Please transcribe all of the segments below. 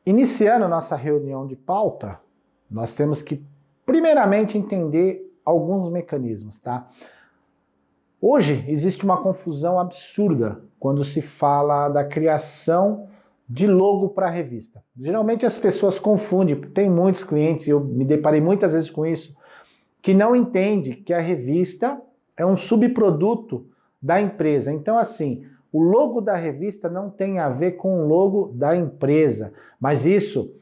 Iniciando nossa reunião de pauta, nós temos que primeiramente entender alguns mecanismos, tá? Hoje existe uma confusão absurda quando se fala da criação de logo para a revista. Geralmente as pessoas confundem, tem muitos clientes, eu me deparei muitas vezes com isso, que não entende que a revista é um subproduto da empresa. Então, assim, o logo da revista não tem a ver com o logo da empresa, mas isso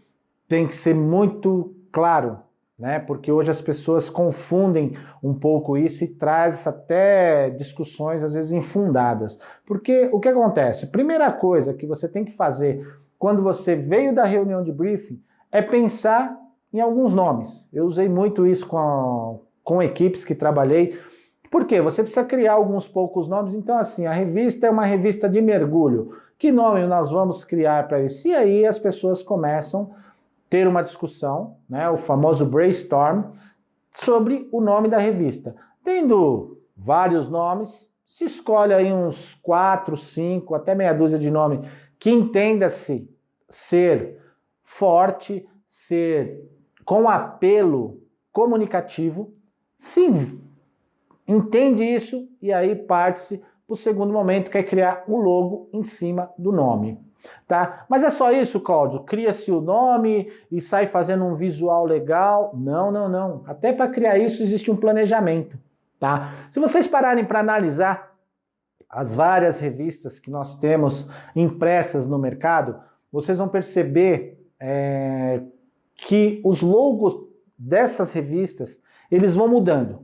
tem que ser muito claro, né? Porque hoje as pessoas confundem um pouco isso e traz até discussões às vezes infundadas. Porque o que acontece? Primeira coisa que você tem que fazer quando você veio da reunião de briefing é pensar em alguns nomes. Eu usei muito isso com equipes que trabalhei. Por quê? Você precisa criar alguns poucos nomes. Então, assim, a revista é uma revista de mergulho. Que nome nós vamos criar para isso? E aí as pessoas começam a ter uma discussão, né, o famoso brainstorm, sobre o nome da revista. Tendo vários nomes, se escolhe aí uns 4, 5, até meia dúzia de nome que entenda-se ser forte, ser com apelo comunicativo. Sim, entende isso e aí parte-se para o segundo momento, que é criar um logo em cima do nome. Tá? Mas é só isso, Cláudio? Cria-se o nome e sai fazendo um visual legal? Não, não, não. Até para criar isso existe um planejamento. Tá? Se vocês pararem para analisar as várias revistas que nós temos impressas no mercado, vocês vão perceber que os logos dessas revistas eles vão mudando.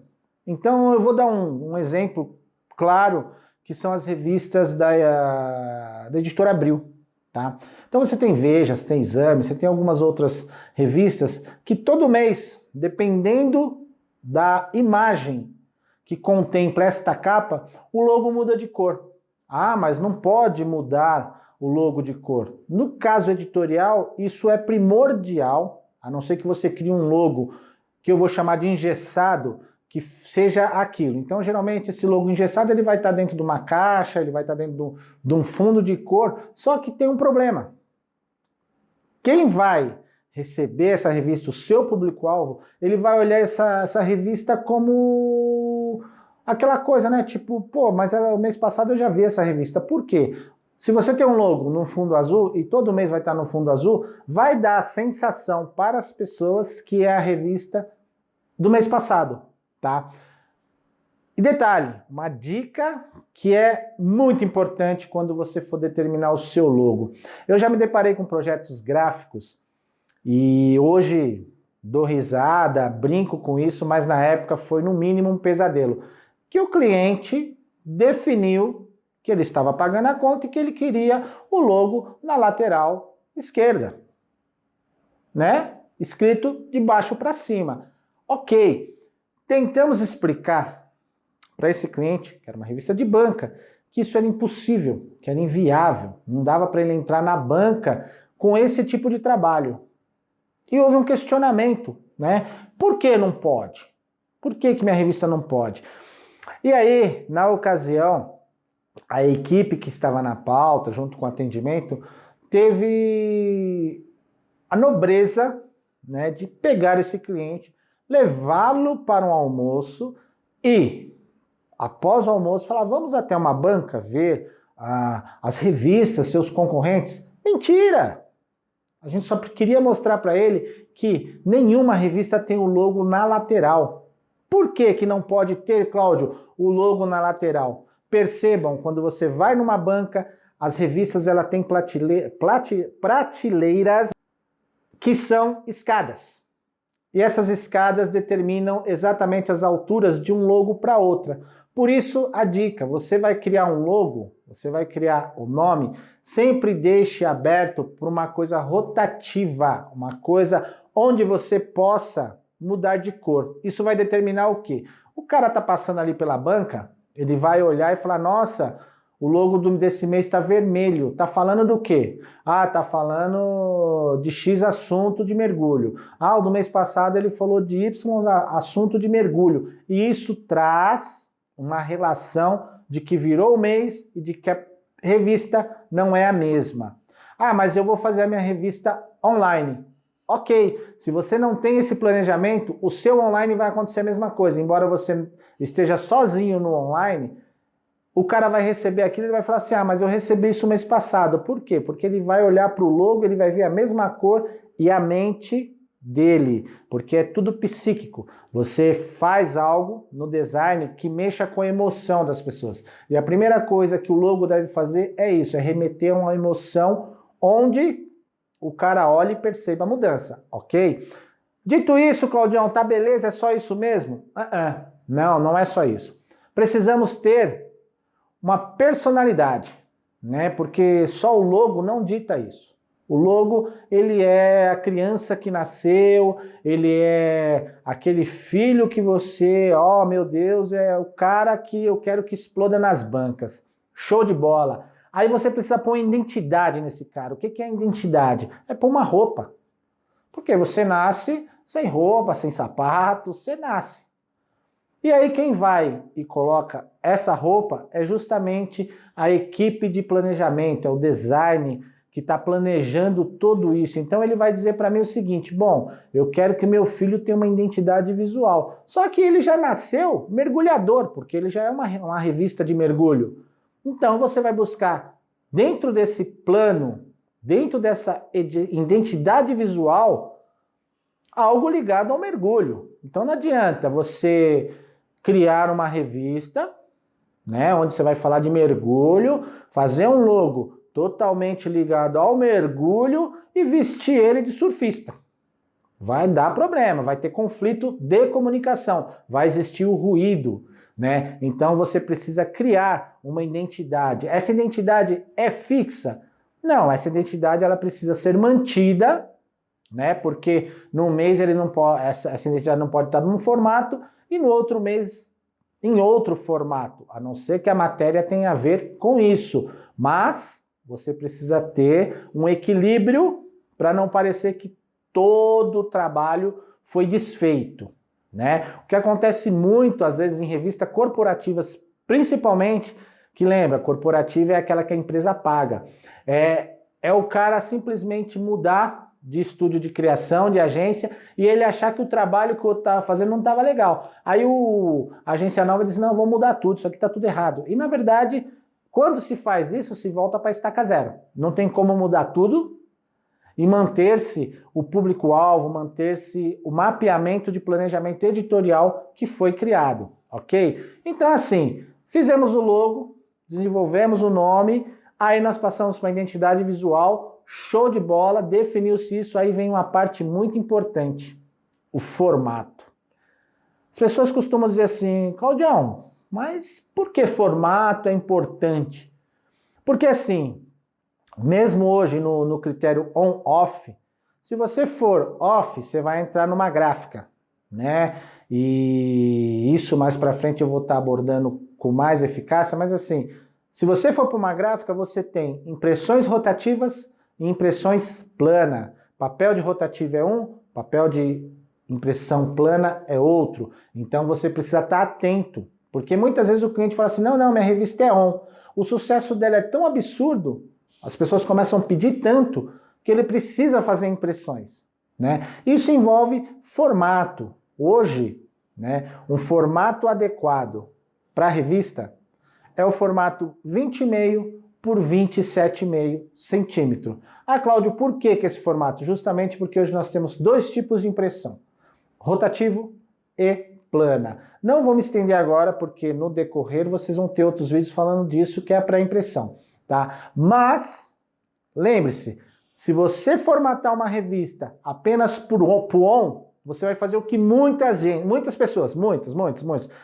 Então eu vou dar um exemplo claro, que são as revistas da Editora Abril. Tá? Então você tem Veja, você tem Exame, você tem algumas outras revistas que todo mês, dependendo da imagem que contempla esta capa, o logo muda de cor. Ah, mas não pode mudar o logo de cor. No caso editorial, isso é primordial, a não ser que você crie um logo que eu vou chamar de engessado, que seja aquilo. Então, geralmente, esse logo engessado ele vai estar dentro de uma caixa, ele vai estar dentro de um fundo de cor, só que tem um problema. Quem vai receber essa revista, o seu público-alvo, ele vai olhar essa revista como aquela coisa, né? Tipo, pô, mas o mês passado eu já vi essa revista. Por quê? Se você tem um logo no fundo azul e todo mês vai estar no fundo azul, vai dar a sensação para as pessoas que é a revista do mês passado. Tá? E detalhe, uma dica que é muito importante quando você for determinar o seu logo. Eu já me deparei com projetos gráficos e hoje dou risada, brinco com isso, mas na época foi no mínimo um pesadelo. Que o cliente definiu que ele estava pagando a conta e que ele queria o logo na lateral esquerda, né? Escrito de baixo para cima. Ok. Tentamos explicar para esse cliente, que era uma revista de banca, que isso era impossível, que era inviável, não dava para ele entrar na banca com esse tipo de trabalho. E houve um questionamento, né? Por que não pode? Por que minha revista não pode? E aí, na ocasião, a equipe que estava na pauta, junto com o atendimento, teve a nobreza, né, de pegar esse cliente, levá-lo para um almoço e, após o almoço, falar, vamos até uma banca ver as revistas, seus concorrentes. Mentira! A gente só queria mostrar para ele que nenhuma revista tem o logo na lateral. Por que não pode ter, Cláudio, o logo na lateral? Percebam, quando você vai numa banca, as revistas ela tem prateleiras que são escadas. E essas escadas determinam exatamente as alturas de um logo para outra. Por isso, a dica, você vai criar um logo, você vai criar o nome, sempre deixe aberto para uma coisa rotativa, uma coisa onde você possa mudar de cor. Isso vai determinar o quê? O cara está passando ali pela banca, ele vai olhar e falar, nossa, o logo desse mês está vermelho. Está falando do quê? Ah, está falando de X assunto de mergulho. Ah, o do mês passado ele falou de Y assunto de mergulho. E isso traz uma relação de que virou o mês e de que a revista não é a mesma. Ah, mas eu vou fazer a minha revista online. Ok, se você não tem esse planejamento, o seu online vai acontecer a mesma coisa. Embora você esteja sozinho no online, o cara vai receber aquilo e vai falar assim, ah, mas eu recebi isso mês passado. Por quê? Porque ele vai olhar para o logo, ele vai ver a mesma cor e a mente dele, porque é tudo psíquico. Você faz algo no design que mexa com a emoção das pessoas. E a primeira coisa que o logo deve fazer é isso, é remeter a uma emoção onde o cara olha e perceba a mudança, ok? Dito isso, Claudião, tá beleza? É só isso mesmo? Não, não é só isso. Precisamos ter uma personalidade, né? Porque só o logo não dita isso. O logo, ele é a criança que nasceu, ele é aquele filho que você, oh meu Deus, é o cara que eu quero que exploda nas bancas. Show de bola. Aí você precisa pôr identidade nesse cara. O que é identidade? É pôr uma roupa. Porque você nasce sem roupa, sem sapato, você nasce. E aí quem vai e coloca essa roupa é justamente a equipe de planejamento, é o design que está planejando tudo isso. Então ele vai dizer para mim o seguinte, bom, eu quero que meu filho tenha uma identidade visual. Só que ele já nasceu mergulhador, porque ele já é uma revista de mergulho. Então você vai buscar dentro desse plano, dentro dessa identidade visual, algo ligado ao mergulho. Então não adianta você criar uma revista, né, onde você vai falar de mergulho, fazer um logo totalmente ligado ao mergulho e vestir ele de surfista. Vai dar problema, vai ter conflito de comunicação, vai existir o ruído, né? Então você precisa criar uma identidade. Essa identidade é fixa? Não, essa identidade ela precisa ser mantida, né? Porque num mês ele não pode, essa identidade não pode estar num formato e no outro mês em outro formato, a não ser que a matéria tenha a ver com isso. Mas você precisa ter um equilíbrio para não parecer que todo o trabalho foi desfeito, né? O que acontece muito, às vezes, em revistas corporativas, principalmente, que lembra, corporativa é aquela que a empresa paga, é o cara simplesmente mudar de estúdio de criação, de agência, e ele achar que o trabalho que eu estava fazendo não estava legal. Aí a agência nova diz, não, vou mudar tudo, isso aqui está tudo errado. E, na verdade, quando se faz isso, se volta para a estaca zero. Não tem como mudar tudo e manter-se o público-alvo, manter-se o mapeamento de planejamento editorial que foi criado, ok? Então, assim, fizemos o logo, desenvolvemos o nome, aí nós passamos para a identidade visual, show de bola, definiu-se isso, aí vem uma parte muito importante, o formato. As pessoas costumam dizer assim, Claudião, mas por que formato é importante? Porque assim, mesmo hoje no critério on-off, se você for off, você vai entrar numa gráfica, né? E isso mais para frente eu vou estar abordando com mais eficácia, mas assim, se você for para uma gráfica, você tem impressões rotativas e impressões plana. Papel de rotativo é um, papel de impressão plana é outro. Então você precisa estar atento. Porque muitas vezes o cliente fala assim, não, minha revista é on. O sucesso dela é tão absurdo, as pessoas começam a pedir tanto, que ele precisa fazer impressões, né? Isso envolve formato. Hoje, né, um formato adequado para a revista é o formato 20,5 por 27,5 centímetro. Ah, Cláudio, por que esse formato? Justamente porque hoje nós temos dois tipos de impressão, rotativo e plana. Não vou me estender agora, porque no decorrer vocês vão ter outros vídeos falando disso, que é a pré-impressão, tá? Mas, lembre-se, se você formatar uma revista apenas por on, você vai fazer o que muitas pessoas, muitas,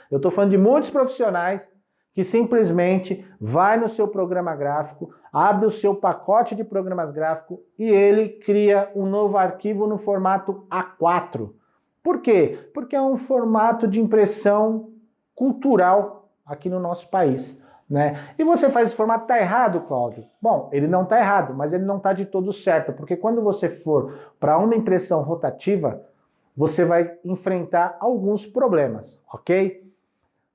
eu estou falando de muitos profissionais que simplesmente vai no seu programa gráfico, abre o seu pacote de programas gráficos e ele cria um novo arquivo no formato A4. Por quê? Porque é um formato de impressão cultural aqui no nosso país, né? E você faz esse formato, tá errado, Cláudio? Bom, ele não tá errado, mas ele não tá de todo certo, porque quando você for para uma impressão rotativa, você vai enfrentar alguns problemas, ok?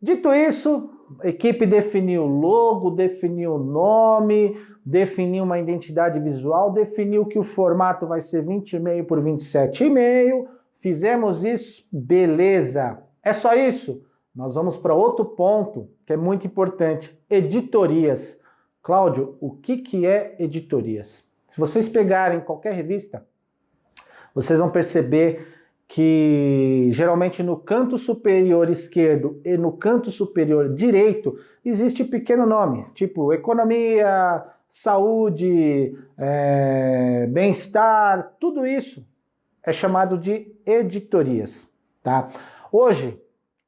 Dito isso, equipe definiu logo, definiu nome, definiu uma identidade visual, definiu que o formato vai ser 20,5 por 27,5. Fizemos isso, beleza. É só isso? Nós vamos para outro ponto que é muito importante, editorias. Cláudio, o que é editorias? Se vocês pegarem qualquer revista, vocês vão perceber que geralmente no canto superior esquerdo e no canto superior direito existe pequeno nome, tipo economia, saúde, bem-estar, tudo isso é chamado de editorias, tá? Hoje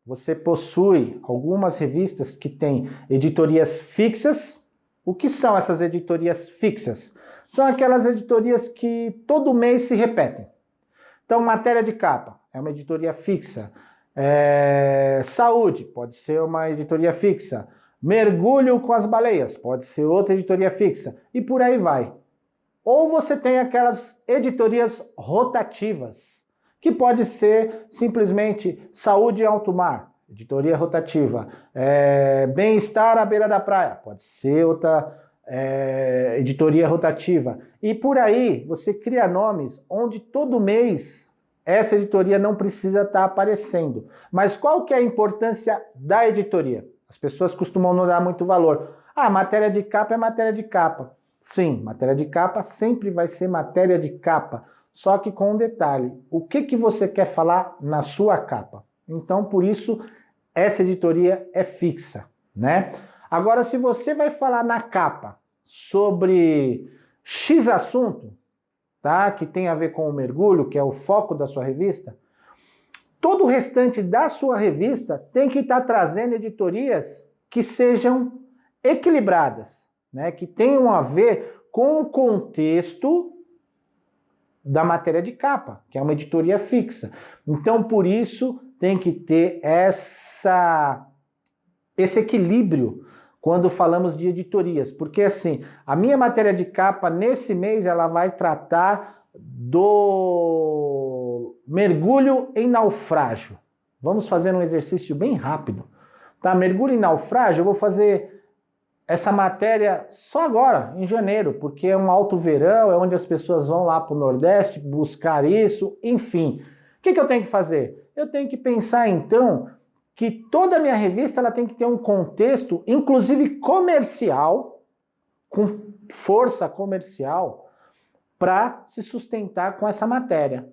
você possui algumas revistas que têm editorias fixas. O que são essas editorias fixas? São aquelas editorias que todo mês se repetem. Então, matéria de capa é uma editoria fixa. Saúde pode ser uma editoria fixa. Mergulho com as baleias pode ser outra editoria fixa. E por aí vai. Ou você tem aquelas editorias rotativas, que pode ser simplesmente saúde e alto mar, editoria rotativa. Bem-estar à beira da praia, pode ser outra editoria rotativa. E por aí você cria nomes onde todo mês essa editoria não precisa estar aparecendo. Mas qual que é a importância da editoria? As pessoas costumam não dar muito valor. Ah, matéria de capa é matéria de capa. Sim, matéria de capa sempre vai ser matéria de capa. Só que com um detalhe, o que você quer falar na sua capa? Então, por isso, essa editoria é fixa, né? Agora, se você vai falar na capa sobre X assunto, tá? Que tem a ver com o mergulho, que é o foco da sua revista, todo o restante da sua revista tem que estar trazendo editorias que sejam equilibradas, né? Que tenham a ver com o contexto da matéria de capa, que é uma editoria fixa. Então, por isso, tem que ter esse equilíbrio quando falamos de editorias. Porque, assim, a minha matéria de capa, nesse mês, ela vai tratar do mergulho em naufrágio. Vamos fazer um exercício bem rápido. Tá? Mergulho em naufrágio, eu vou fazer essa matéria só agora, em janeiro, porque é um alto verão, é onde as pessoas vão lá para o Nordeste buscar isso, enfim. O que eu tenho que fazer? Eu tenho que pensar, então, que toda a minha revista ela tem que ter um contexto, inclusive comercial, com força comercial, para se sustentar com essa matéria.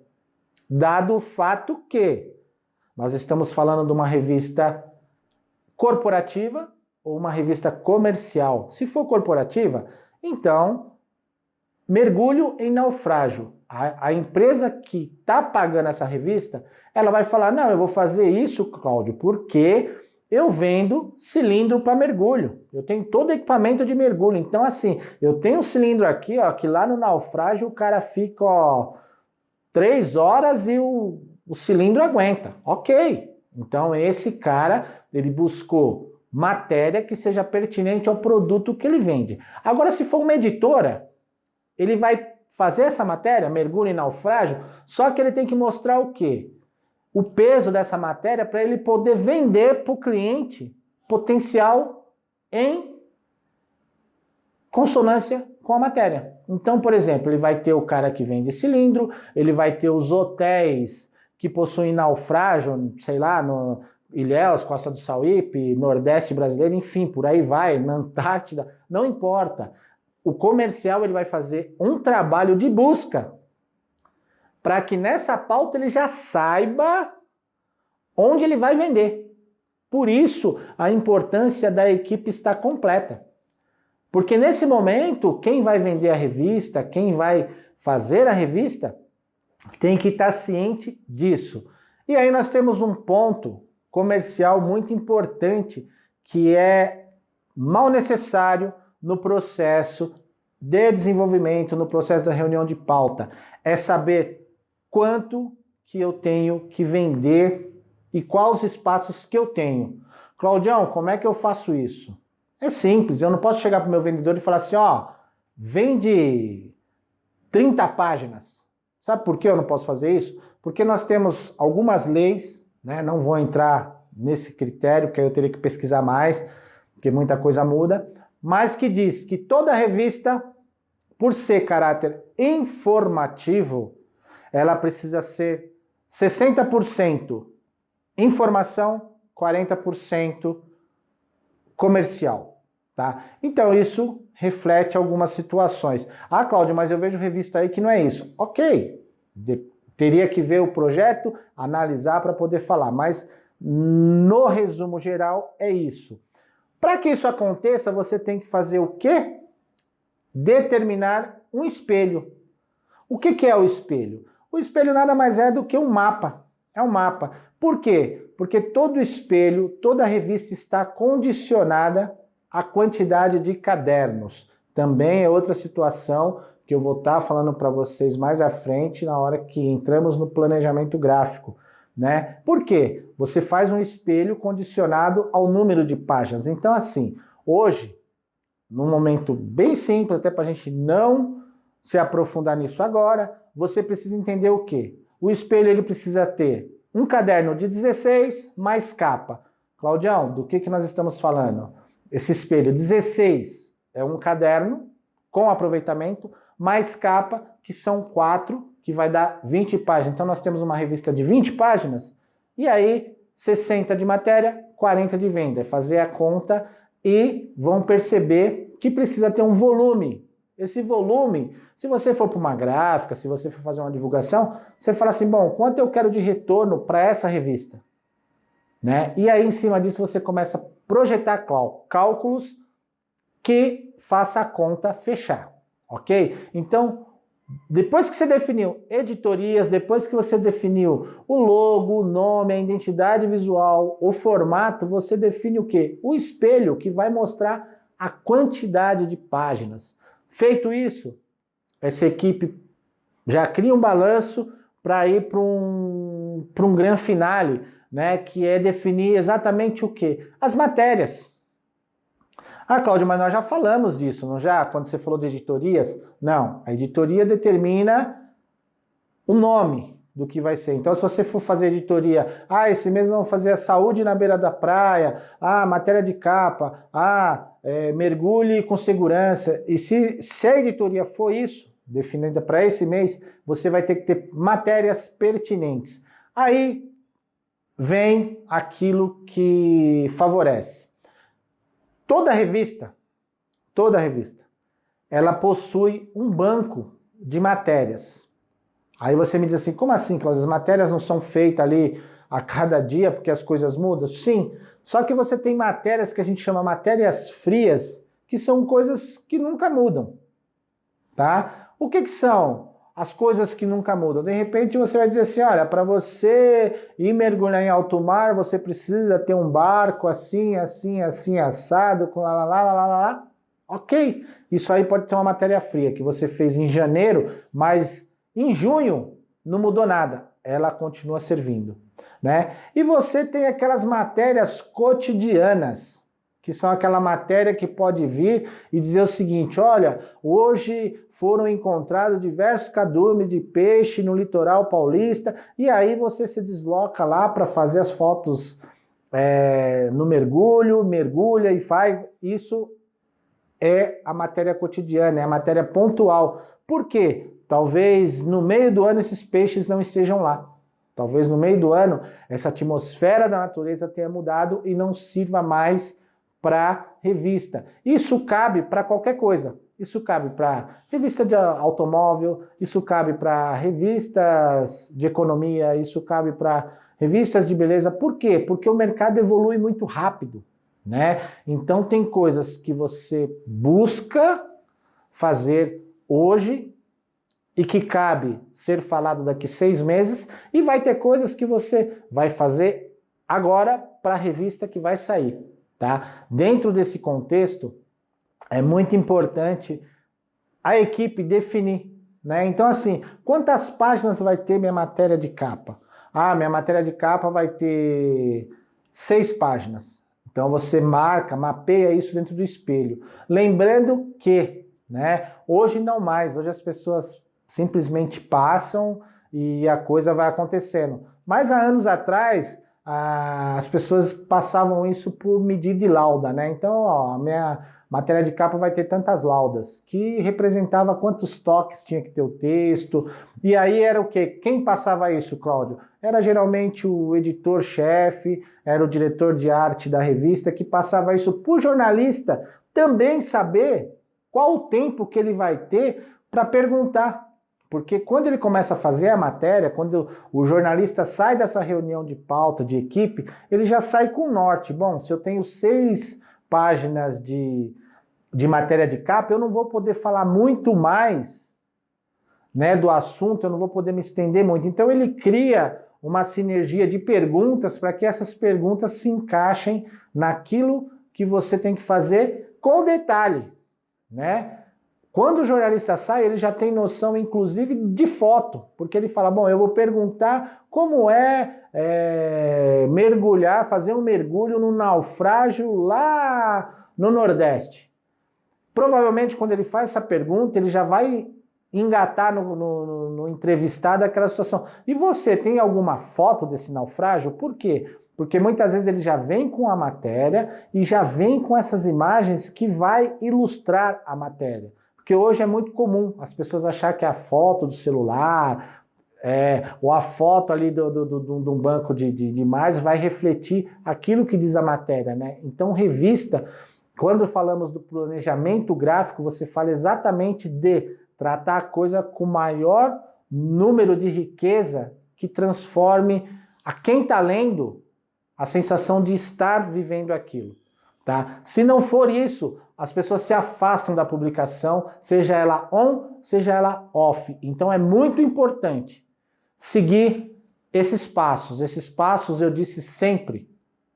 Dado o fato que nós estamos falando de uma revista corporativa, ou uma revista comercial. Se for corporativa, então, mergulho em naufrágio. A empresa que está pagando essa revista, ela vai falar, não, eu vou fazer isso, Cláudio, porque eu vendo cilindro para mergulho. Eu tenho todo equipamento de mergulho. Então, assim, eu tenho um cilindro aqui, ó, que lá no naufrágio o cara fica, 3 horas e o cilindro aguenta. Ok. Então, esse cara, ele buscou matéria que seja pertinente ao produto que ele vende. Agora, se for uma editora, ele vai fazer essa matéria, mergulho e naufrágio, só que ele tem que mostrar o quê? O peso dessa matéria para ele poder vender para o cliente potencial em consonância com a matéria. Então, por exemplo, ele vai ter o cara que vende cilindro, ele vai ter os hotéis que possuem naufrágio, sei lá, no Ilhéus, Costa do Sauípe, Nordeste brasileiro, enfim, por aí vai, na Antártida, não importa. O comercial ele vai fazer um trabalho de busca para que nessa pauta ele já saiba onde ele vai vender. Por isso, a importância da equipe estar completa. Porque nesse momento, quem vai vender a revista, quem vai fazer a revista, tem que estar ciente disso. E aí nós temos um ponto comercial muito importante, que é mal necessário no processo de desenvolvimento, no processo da reunião de pauta. É saber quanto que eu tenho que vender e quais os espaços que eu tenho. Claudião, como é que eu faço isso? É simples, eu não posso chegar para o meu vendedor e falar assim, vende 30 páginas. Sabe por que eu não posso fazer isso? Porque nós temos algumas leis, né? Não vou entrar nesse critério, que aí eu teria que pesquisar mais, porque muita coisa muda, mas que diz que toda revista, por ser caráter informativo, ela precisa ser 60% informação, 40% comercial, tá? Então isso reflete algumas situações. Ah, Cláudio, mas eu vejo revista aí que não é isso. Ok, teria que ver o projeto, analisar para poder falar, mas no resumo geral é isso. Para que isso aconteça, você tem que fazer o quê? Determinar um espelho. O que é o espelho? O espelho nada mais é do que um mapa. É um mapa. Por quê? Porque todo espelho, toda revista está condicionada à quantidade de cadernos. Também é outra situação que eu vou estar falando para vocês mais à frente, na hora que entramos no planejamento gráfico, né? Por quê? Você faz um espelho condicionado ao número de páginas. Então, assim, hoje, num momento bem simples, até para a gente não se aprofundar nisso agora, você precisa entender o quê? O espelho ele precisa ter um caderno de 16 mais capa. Claudião, do que nós estamos falando? Esse espelho 16 é um caderno com aproveitamento, mais capa, que são 4, que vai dar 20 páginas. Então nós temos uma revista de 20 páginas, e aí 60 de matéria, 40 de venda. É fazer a conta e vão perceber que precisa ter um volume. Esse volume, se você for para uma gráfica, se você for fazer uma divulgação, você fala assim, bom, quanto eu quero de retorno para essa revista? Né? E aí, em cima disso, você começa a projetar cálculos que faça a conta fechar, ok? Então, depois que você definiu editorias, depois que você definiu o logo, o nome, a identidade visual, o formato, você define o quê? O espelho, que vai mostrar a quantidade de páginas. Feito isso, essa equipe já cria um balanço para ir para um grande finale, né, que é definir exatamente o quê? As matérias. Ah, Cláudio, mas nós já falamos disso, não já? Quando você falou de editorias? Não, a editoria determina o nome do que vai ser. Então, se você for fazer editoria, esse mês nós vamos fazer a saúde na beira da praia, matéria de capa, mergulhe com segurança. E se a editoria for isso, definida para esse mês, você vai ter que ter matérias pertinentes. Aí vem aquilo que favorece. Toda revista, ela possui um banco de matérias. Aí você me diz assim, como assim, Cláudio? As matérias não são feitas ali a cada dia porque as coisas mudam? Sim, só que você tem matérias que a gente chama matérias frias, que são coisas que nunca mudam, tá? O que são as coisas que nunca mudam? De repente você vai dizer assim, olha, para você ir mergulhar em alto mar, você precisa ter um barco assim, assim, assim, assado, com lá. Ok, isso aí pode ter uma matéria fria que você fez em janeiro, mas em junho não mudou nada, ela continua servindo, né? E você tem aquelas matérias cotidianas, que são aquela matéria que pode vir e dizer o seguinte, olha, hoje foram encontrados diversos cardumes de peixe no litoral paulista, e aí você se desloca lá para fazer as fotos no mergulho, mergulha e faz. Isso é a matéria cotidiana, é a matéria pontual. Por quê? Talvez no meio do ano esses peixes não estejam lá. Talvez no meio do ano essa atmosfera da natureza tenha mudado e não sirva mais para revista. Isso cabe para qualquer coisa. Isso cabe para revista de automóvel, isso cabe para revistas de economia, isso cabe para revistas de beleza. Por quê? Porque o mercado evolui muito rápido, né? Então tem coisas que você busca fazer hoje e que cabe ser falado daqui 6 meses, e vai ter coisas que você vai fazer agora para a revista que vai sair, tá? Dentro desse contexto, é muito importante a equipe definir, né? Então, assim, quantas páginas vai ter minha matéria de capa? Minha matéria de capa vai ter 6 páginas. Então, você mapeia isso dentro do espelho. Lembrando que, né, hoje não mais, hoje as pessoas simplesmente passam e a coisa vai acontecendo. Mas há anos atrás, as pessoas passavam isso por medida e lauda, né? Então, ó, a minha matéria de capa vai ter tantas laudas, que representava quantos toques tinha que ter o texto. E aí era o quê? Quem passava isso, Cláudio? Era geralmente o editor-chefe, era o diretor de arte da revista que passava isso para o jornalista também saber qual o tempo que ele vai ter para perguntar. Porque quando ele começa a fazer a matéria, quando o jornalista sai dessa reunião de pauta, de equipe, ele já sai com o norte. Bom, se eu tenho 6 páginas de matéria de capa, eu não vou poder falar muito mais, né, do assunto, eu não vou poder me estender muito. Então ele cria uma sinergia de perguntas para que essas perguntas se encaixem naquilo que você tem que fazer com detalhe, né? Quando o jornalista sai, ele já tem noção, inclusive, de foto, porque ele fala, bom, eu vou perguntar como mergulhar, fazer um mergulho no naufrágio lá no Nordeste. Provavelmente, quando ele faz essa pergunta, ele já vai engatar no entrevistado aquela situação. E você tem alguma foto desse naufrágio? Por quê? Porque muitas vezes ele já vem com a matéria e já vem com essas imagens que vai ilustrar a matéria. Porque hoje é muito comum as pessoas acharem que a foto do celular ou a foto ali de um banco de imagens vai refletir aquilo que diz a matéria, né? Então, revista, quando falamos do planejamento gráfico, você fala exatamente de tratar a coisa com maior número de riqueza que transforme a quem está lendo a sensação de estar vivendo aquilo. Tá? Se não for isso, as pessoas se afastam da publicação, seja ela on, seja ela off. Então é muito importante seguir esses passos. Esses passos eu disse sempre,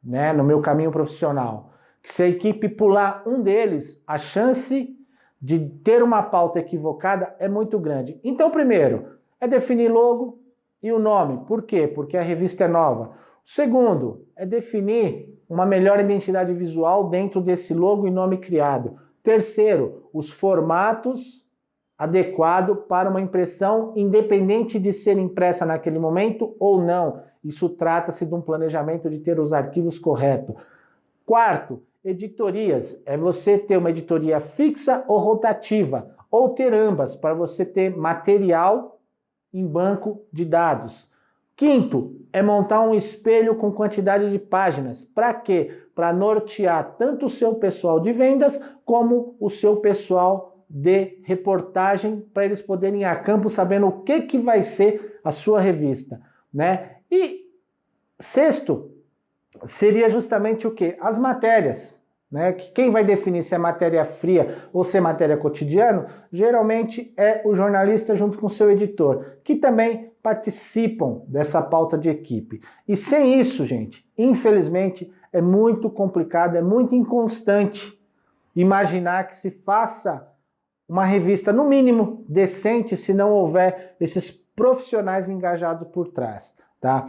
né, no meu caminho profissional, que se a equipe pular um deles, a chance de ter uma pauta equivocada é muito grande. Então, primeiro, é definir logo e o nome. Por quê? Porque a revista é nova. Segundo, é definir uma melhor identidade visual dentro desse logo e nome criado. Terceiro, os formatos adequados para uma impressão, independente de ser impressa naquele momento ou não. Isso trata-se de um planejamento de ter os arquivos corretos. Quarto, editorias. É você ter uma editoria fixa ou rotativa, ou ter ambas, para você ter material em banco de dados. Quinto, é montar um espelho com quantidade de páginas. Para quê? Para nortear tanto o seu pessoal de vendas como o seu pessoal de reportagem, para eles poderem ir a campo sabendo o que vai ser a sua revista, né? E sexto, seria justamente o quê? As matérias, né? Que quem vai definir se é matéria fria ou se é matéria cotidiana, geralmente é o jornalista junto com o seu editor, que também participam dessa pauta de equipe. E sem isso, gente, infelizmente, é muito complicado, é muito inconstante imaginar que se faça uma revista, no mínimo, decente, se não houver esses profissionais engajados por trás, tá?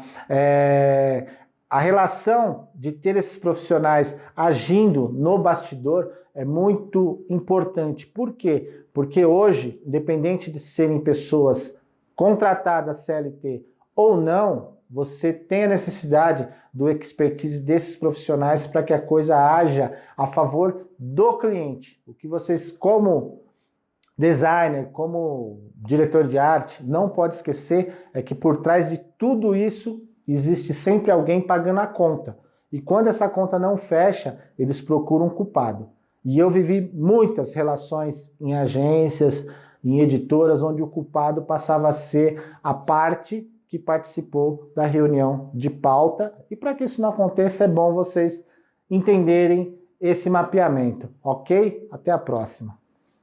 A relação de ter esses profissionais agindo no bastidor é muito importante. Por quê? Porque hoje, independente de serem pessoas contratadas CLT ou não, você tem a necessidade do expertise desses profissionais para que a coisa haja a favor do cliente. O que vocês, como designer, como diretor de arte, não pode esquecer é que por trás de tudo isso existe sempre alguém pagando a conta. E quando essa conta não fecha, eles procuram um culpado. E eu vivi muitas relações em agências, em editoras, onde o culpado passava a ser a parte que participou da reunião de pauta. E para que isso não aconteça, é bom vocês entenderem esse mapeamento, ok? Até a próxima.